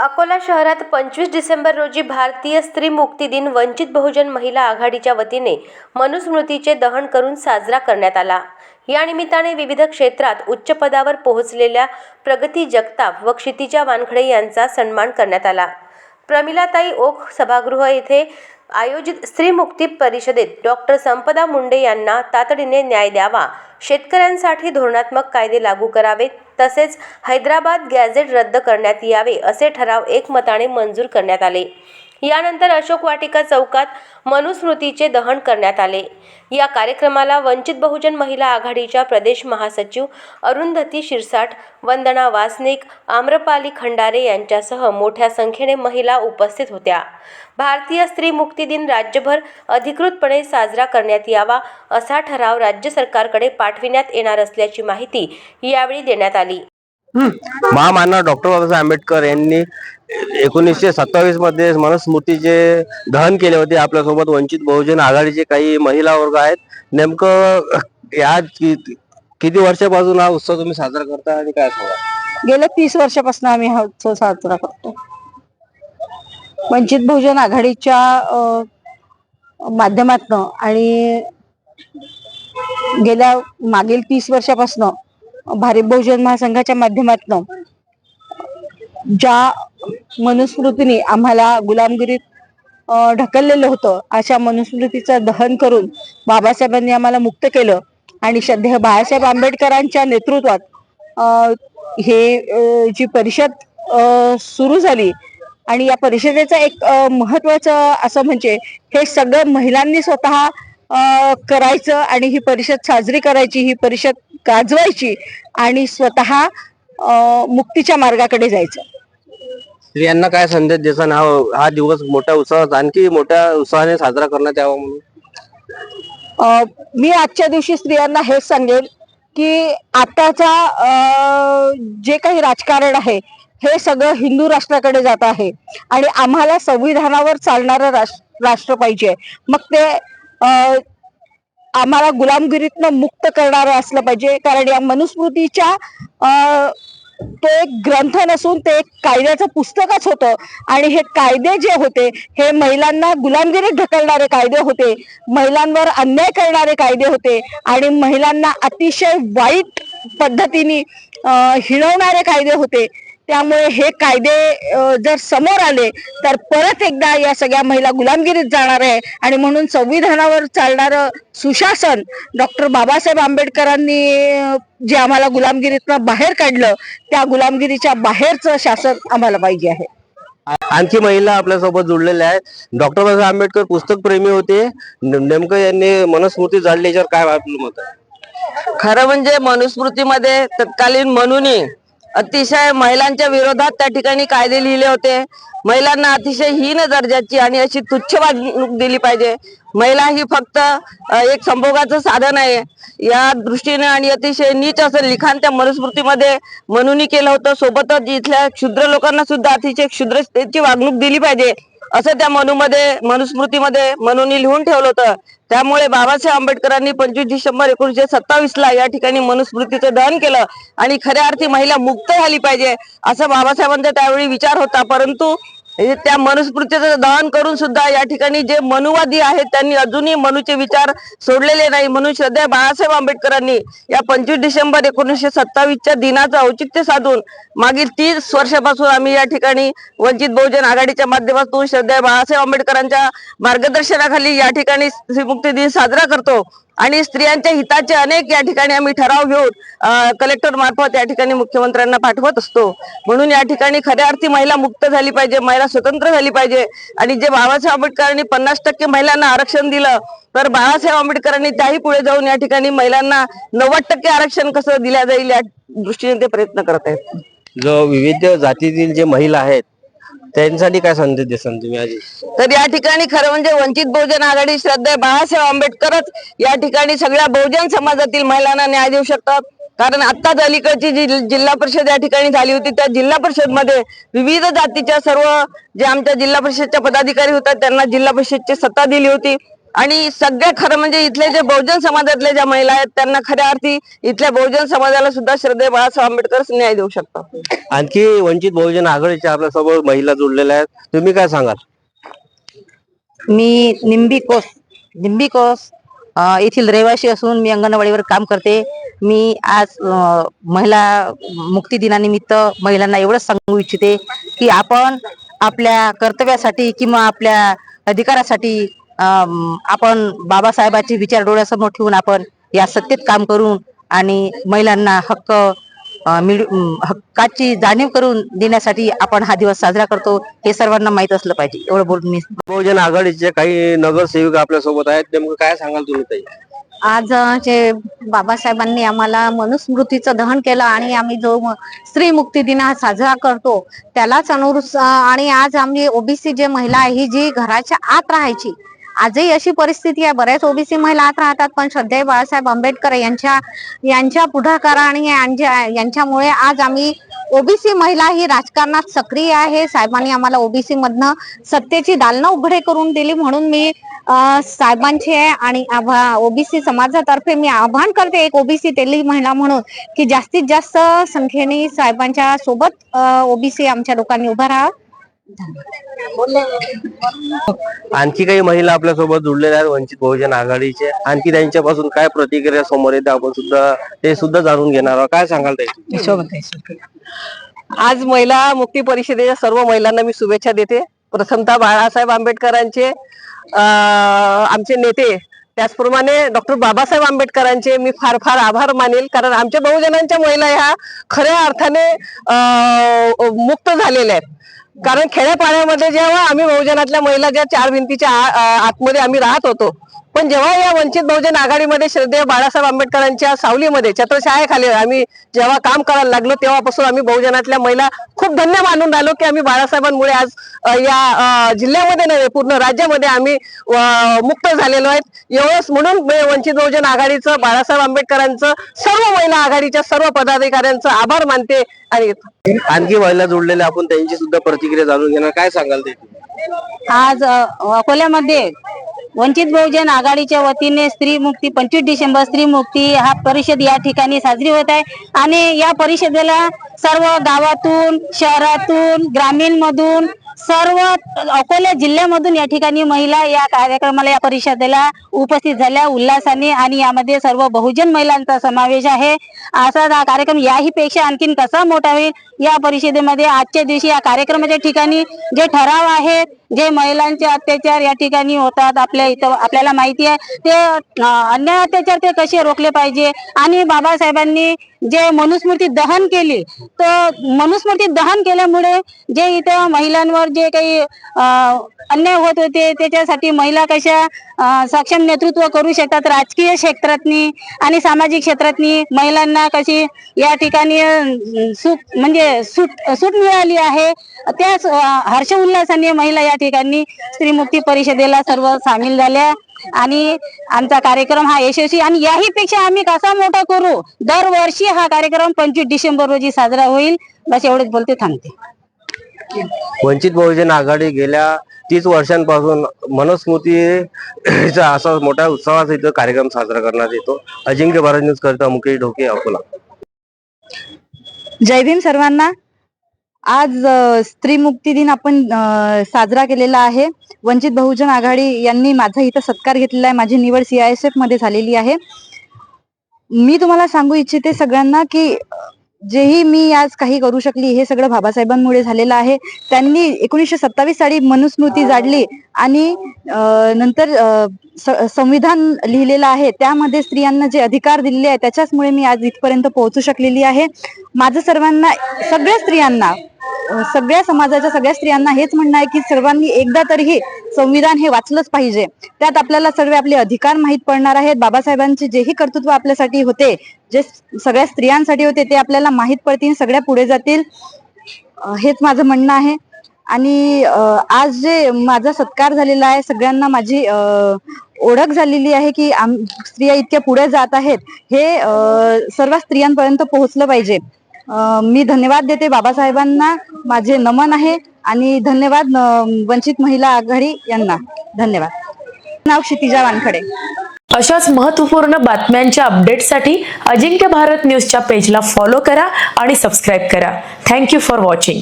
अकोला शहरात 25 डिसेंबर रोजी भारतीय स्त्री मुक्ती दिन वंचित बहुजन महिला आघाडीच्या वतीने मनुस्मृतीचे दहन करून साजरा करण्यात आला। या निमित्ताने विविध क्षेत्रात उच्च पदावर पोहोचलेल्या प्रगती जगताप व क्षितिजा वानखडे यांचा सन्मान करण्यात आला। प्रमिलाताई ओक सभागृह येथे आयोजित स्त्री मुक्ती परिषदेत डॉक्टर संपदा मुंडे यांना तातडीने न्याय द्यावा, शेतकऱ्यांसाठी धोरणात्मक कायदे लागू करावेत, तसेच हैदराबाद गॅझेट रद्द करण्यात यावे असे ठराव एकमताने मंजूर करण्यात आले। यानंतर अशोक वाटिका चौकात मनुस्मृतीचे दहन करण्यात आले। या कार्यक्रमाला वंचित बहुजन महिला आघाडीच्या प्रदेश महासचिव अरुंधती शिरसाट, वंदना वासनिक, आम्रपाली खंडारे यांच्यासह मोठ्या संख्येने महिला उपस्थित होत्या। भारतीय स्त्री मुक्ती दिन राज्यभर अधिकृतपणे साजरा करण्यात यावा असा ठराव राज्य सरकारकडे पाठविण्यात येणार असल्याची माहिती यावेळी देण्यात आली। महामानव डॉक्टर बाबासाहेब आंबेडकर यांनी 1927 मध्ये मनुस्मृतीचे दहन केले होते। आपल्यासोबत वंचित बहुजन आघाडीचे काही महिला वर्ग आहेत। नेमकं या किती वर्षापासून हा उत्सव तुम्ही साजरा करता आणि काय सांगा? गेल्या 30 वर्षापासून आम्ही हा उत्सव साजरा करतो। वंचित बहुजन आघाडीच्या माध्यमातून आणि गेल्या मागील 30 वर्षापासून भारत बहुजन महासंघाच्या माध्यमातून ज्या मनुस्मृतीने आम्हाला गुलामगिरीत ढकललेलं होतं, अशा मनुस्मृतीचं दहन करून बाबासाहेबांनी आम्हाला मुक्त केलं आणि श्रद्धेय बाळासाहेब आंबेडकरांच्या नेतृत्वात हे जी परिषद सुरू झाली आणि या परिषदेचं एक महत्वाचं असं म्हणजे हे सगळं महिलांनी स्वतः करायचं आणि ही परिषद साजरी करायची, ही परिषद गाजवायची आणि स्वतः मुक्तीच्या मार्गाकडे जायचं। स्त्रियांना काय संदेश देताना हा दिवस मोठ्या उत्साहात आणखी मोठ्या उत्साहाने साजरा करण्यात यावा म्हणून? मी आजच्या दिवशी स्त्रियांना हेच सांगेल की आताचा जे काही राजकारण आहे हे सगळं हिंदू राष्ट्राकडे जात आहे आणि आम्हाला संविधानावर चालणारं राष्ट्र पाहिजे। मग ते आम्हाला गुलामगिरीतनं मुक्त करणारं असलं पाहिजे, कारण या मनुस्मृतीच्या तो एक ग्रंथ नसून ते एक कायद्याचं पुस्तकच होतं आणि हे कायदे जे होते हे महिलांना गुलामगिरीत ढकलणारे कायदे होते, महिलांवर अन्याय करणारे कायदे होते आणि महिलांना अतिशय वाईट पद्धतीने हिणवणारे कायदे होते। त्यामुळे हे कायदे जर समोर आले तर परत एकदा या सगळ्या महिला गुलामगिरीत जाणार आहे आणि म्हणून संविधानावर चालणारं सुशासन डॉक्टर बाबासाहेब आंबेडकरांनी जे आम्हाला गुलामगिरीतनं बाहेर काढलं, त्या गुलामगिरीच्या बाहेरचं शासन आम्हाला पाहिजे आहे। आणखी महिला आपल्यासोबत जुळलेल्या आहेत। डॉक्टर बाबासाहेब आंबेडकर पुस्तक प्रेमी होते, नेमकं यांनी मनुस्मृती जाळली, याच्यावर काय आपलं मत आहे? खरं म्हणजे मनुस्मृतीमध्ये तत्कालीन मनुनी अतिशय महिलांच्या विरोधात त्या ठिकाणी कायदे लिहिले होते। महिलांना अतिशय हीन दर्जाची आणि अशी तुच्छ वागणूक दिली पाहिजे। महिला ही फक्त एक संभोगाचं साधन आहे या दृष्टीने आणि अतिशय नीच असं लिखाण त्या मनुस्मृतीमध्ये मनुनी केलं होतं। सोबतच इथल्या क्षुद्र लोकांना सुद्धा अतिशय क्षुद्रतेची वागणूक दिली पाहिजे असं त्या मनुस्मृतीमध्ये मनुनी लिहून ठेवलं होतं। त्यामुळे बाबासाहेब आंबेडकरांनी 25 डिसेंबर 1927 ला या ठिकाणी मनुस्मृतीचं दहन केलं आणि खऱ्या अर्थी महिला मुक्त झाली पाहिजे असं बाबासाहेबांचा त्यावेळी विचार होता। परंतु त्या मनुस्मृतीचं दहन करून सुद्धा या ठिकाणी जे मनुवादी आहेत त्यांनी अजूनही मनुचे विचार सोडलेले नाही। म्हणून श्रद्धेय बाळासाहेब आंबेडकरांनी या 25 डिसेंबर 1927च्या दिनाचं औचित्य साधून मागील 30 वर्षापासून आम्ही या ठिकाणी वंचित बहुजन आघाडीच्या माध्यमातून श्रद्धेय बाळासाहेब आंबेडकरांच्या मार्गदर्शनाखाली या ठिकाणी स्त्री मुक्ती दिन साजरा करतो आणि स्त्रियांच्या हिताचे अनेक या ठिकाणी आम्ही ठराव घेऊन कलेक्टर मार्फत या ठिकाणी मुख्यमंत्र्यांना पाठवत असतो। म्हणून या ठिकाणी खऱ्या अर्थी महिला मुक्त झाली पाहिजे, महिला स्वतंत्र झाली पाहिजे आणि जे बाबासाहेब आंबेडकरांनी 50% महिलांना आरक्षण दिलं तर बाळासाहेब आंबेडकरांनी त्याही पुढे जाऊन या ठिकाणी महिलांना 90% आरक्षण कसं दिल्या जाईल या दृष्टीने ते प्रयत्न करत आहेत। जो विविध जातीतील जे महिला आहेत त्यांच्यासाठी काय संदेश देसान तुम्ही आज? तर या ठिकाणी खरं म्हणजे वंचित बहुजन आघाडी श्रद्धेय बाळासाहेब आंबेडकरच या ठिकाणी सगळ्या बहुजन समाजातील महिलांना न्याय देऊ शकतात। कारण आत्ताच अलीकडची जी जिल्हा परिषद या ठिकाणी झाली होती त्या जिल्हा परिषद मध्ये विविध जातीच्या सर्व जे आमच्या जिल्हा परिषदच्या पदाधिकारी होतात त्यांना जिल्हा परिषदची सत्ता दिली होती आणि सगळ्या खरं म्हणजे इथले जे बहुजन समाजातले ज्या महिला आहेत त्यांना खऱ्या अर्थी इथल्या बहुजन समाजाला सुद्धा श्रद्धेय बाळासाहेब आंबेडकर न्याय देऊ शकतात. आणखी वंचित बहुजन आघाडीच्या आपल्यासोबत महिला जुळलेल्या आहेत, तुम्ही काय सांगाल? मी निंबिकोस येथील रहिवासी असून मी अंगणवाडीवर काम करते. मी आज महिला मुक्ती दिनानिमित्त महिलांना एवढंच सांगू इच्छिते की आपण आपल्या कर्तव्यासाठी किंवा आपल्या अधिकारासाठी आपण बाबासाहेबांचे विचार डोळ्यासमोर ठेवून आपण या सत्तेत काम करून आणि महिलांना हक्काची जाणीव करून देण्यासाठी आपण हा दिवस साजरा करतो, हे सर्वांना माहित असलं पाहिजे. एवढं बोलून मी बहुजन आघाडीचे काही नगरसेवक आपल्या सोबत आहेत, नेमकं काय सांगाल तुम्ही ताई? आज जे बाबासाहेबांनी आम्हाला मनुस्मृतीचं दहन केलं आणि आम्ही जो स्त्री मुक्ती दिन हा साजरा करतो त्यालाच आणि आज आम्ही ओबीसी जे महिला आहे ही जी घराच्या आत राहायची, आजही अशी परिस्थिती आहे. बऱ्याच ओबीसी महिला आत राहतात, पण श्रद्धेय बाळासाहेब आंबेडकर यांच्या पुढाकाराने यांच्यामुळे आज आम्ही ओबीसी महिला ही राजकारणात सक्रिय आहे. साहेबांनी आम्हाला ओबीसी मधनं सत्तेची दालनं उघडे करून दिली, म्हणून मी साहेबांचे आणि ओबीसी समाजातर्फे मी आवाहन करते एक ओबीसी तेली महिला म्हणून की जास्तीत जास्त संख्येने साहेबांच्या सोबत ओबीसी आमच्या लोकांनी उभा राहा. आणखी काही महिला आपल्या सोबत जुळलेल्या आहेत वंचित बहुजन आघाडीचे, आणखी त्यांच्यापासून काय प्रतिक्रिया समोर येते आपण ते सुद्धा जाणून घेणार आहोत. काय सांगाल ताई? आज महिला मुक्ती परिषदेच्या सर्व महिलांना मी शुभेच्छा देते. प्रथमतः बाळासाहेब आंबेडकरांचे आमचे नेते त्याचप्रमाणे डॉक्टर बाबासाहेब आंबेडकरांचे मी फार फार आभार मानेल, कारण आमच्या बहुजनांच्या महिला ह्या खऱ्या अर्थाने मुक्त झालेल्या आहेत. कारण खेड्यापाड्यामध्ये जेव्हा आम्ही बहुजनातल्या महिला ज्या चार भिंतीच्या आतमध्ये आम्ही राहत होतो, पण जेव्हा या वंचित बहुजन आघाडीमध्ये श्रद्धेय बाळासाहेब आंबेडकरांच्या सावलीमध्ये छत्रछायाखाली आम्ही जेव्हा काम करायला लागलो, तेव्हापासून आम्ही बहुजनातल्या महिला खूप धन्य मानून राहिलो की आम्ही बाळासाहेबांमुळे आज या जिल्ह्यामध्ये नव्हे पूर्ण राज्यामध्ये आम्ही मुक्त झालेलो आहेत. एवढंच म्हणून वंचित बहुजन आघाडीचं, बाळासाहेब आंबेडकरांचं, सर्व महिला आघाडीच्या सर्व पदाधिकाऱ्यांचं आभार मानते. आणि आणखी महिला जुळलेल्या आपण त्यांची सुद्धा प्रतिक्रिया जाणून घेणार. काय सांगाल ते? आज अकोल्यामध्ये वंचित बहुजन आघाडीच्या वतीने स्त्री मुक्ती 25 डिसेंबर स्त्री मुक्ती हा परिषद या ठिकाणी साजरी होत आहे. आणि या परिषदेला सर्व गावातून, शहरातून, ग्रामीण मधून, सर्व अकोला जिल्ह्यामधून या ठिकाणी महिला या कार्यक्रमाला, या परिषदेला उपस्थित झाल्या उल्हासाने. आणि यामध्ये सर्व बहुजन महिलांचा समावेश आहे. असा हा कार्यक्रम याही पेक्षा आणखीन कसा मोठा होईल या परिषदेमध्ये आजच्या दिवशी या कार्यक्रमाच्या ठिकाणी जे ठराव आहेत, जे महिलांचे अत्याचार या ठिकाणी होतात आपल्या इथं आपल्याला माहिती आहे, ते अन्याय अत्याचार ते कसे रोखले पाहिजे. आणि बाबासाहेबांनी जे मनुस्मृती दहन केली, तर मनुस्मृती दहन केल्यामुळे जे इथं महिलांवर जे काही अन्याय होत होते त्याच्यासाठी महिला कशा सक्षम नेतृत्व करू शकतात, राजकीय क्षेत्रातनी आणि सामाजिक क्षेत्रातनी महिलांना कशी या ठिकाणी सूट मिळाली आहे. त्याच हर्ष उल्हासाने महिला या ठिकाणी स्त्री मुक्ती परिषदेला सर्व सामील झाल्या. आणि आमचा कार्यक्रम हा यशस्वी आणि याही पेक्षा आम्ही कसा मोठा करू, दरवर्षी हा कार्यक्रम 25 डिसेंबर रोजी साजरा होईल. बस एवढेच बोलते, थांबते. वंचित बहुजन आघाडी गेल्या 30 वर्षांपासून मनुस्मृतीचा असा मोठ्या उत्सवाचा इथं कार्यक्रम साजरा करण्यात येतो. अजिंक्य भारत न्यूज करता मुकेश ढोके, अकोला. जय भीम सर्वांना. आज स्त्री मुक्ती दिन आपण साजरा केलेला आहे. वंचित बहुजन आघाडी यांनी माझा इथं सत्कार घेतलेला आहे. माझी निवड CISF मध्ये झालेली आहे. मी तुम्हाला सांगू इच्छिते सगळ्यांना की जेही मी आज काही करू शकली हे सगळं बाबासाहेबांमुळे झालेलं आहे. त्यांनी 1927 साली मनुस्मृती जाडली आणि नंतर संविधान लिहिलेलं आहे. त्यामध्ये स्त्रियांना जे अधिकार दिलेले आहेत त्याच्याचमुळे मी आज इथपर्यंत पोहोचू शकलेली आहे. माझं सर्वांना, सगळ्या स्त्रियांना, सगळ्या समाजाच्या सगळ्या स्त्रियांना हेच म्हणणं आहे की सर्वांनी एकदा तरीही संविधान हे वाचलंच पाहिजे. त्यात आपल्याला सर्व आपले अधिकार माहीत पडणार आहेत. बाबासाहेबांचे जेही कर्तृत्व आपल्यासाठी होते, जे सगळ्या स्त्रियांसाठी होते, ते आपल्याला माहीत पडतील, सगळ्या पुढे जातील, हेच माझं म्हणणं आहे. आणि आज जे माझा सत्कार झालेला आहे, सगळ्यांना माझी ओळख झालेली आहे की स्त्रिया इतक्या पुढे जात आहेत, हे सर्व स्त्रियांपर्यंत पोहोचलं पाहिजे. मी धन्यवाद देते बाबासाहेबांना, माझे नमन आहे. आणि धन्यवाद वंचित महिला आघाडी यांना. धन्यवाद. नाव क्षितिजा वानखडे. अशाच महत्त्वपूर्ण बातम्यांच्या अपडेटसाठी अजिंक्य भारत न्यूजच्या पेजला फॉलो करा आणि सबस्क्राईब करा. Thank you for watching.